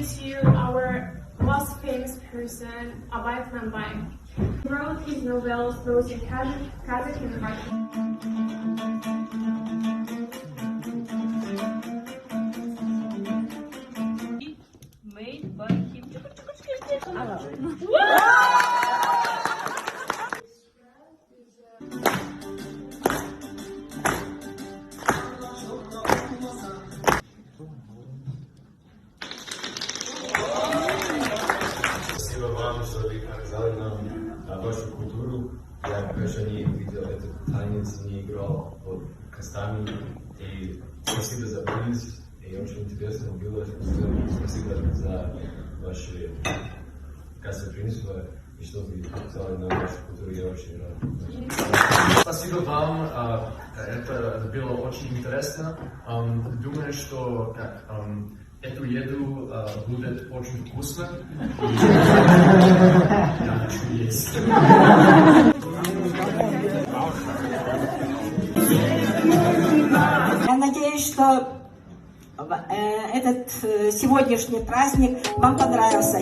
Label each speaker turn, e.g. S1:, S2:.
S1: introduce you our most famous person, Abay Kumanbay. He wrote his novels both in Kazakh and Russian.
S2: Made by him.
S3: Спасибо вам, что вы показали нам вашу культуру. Я конечно не видел этот танец, не играл под костами. И спасибо за приз. И очень интересно было. Спасибо за ваше гостеприимство и что вы показали нам вашу культуру. Я очень рад.
S4: Спасибо вам, это было очень интересно. Думаю, что эту еду будет очень вкусно. Я хочу есть.
S5: Я надеюсь, что этот сегодняшний праздник вам понравился.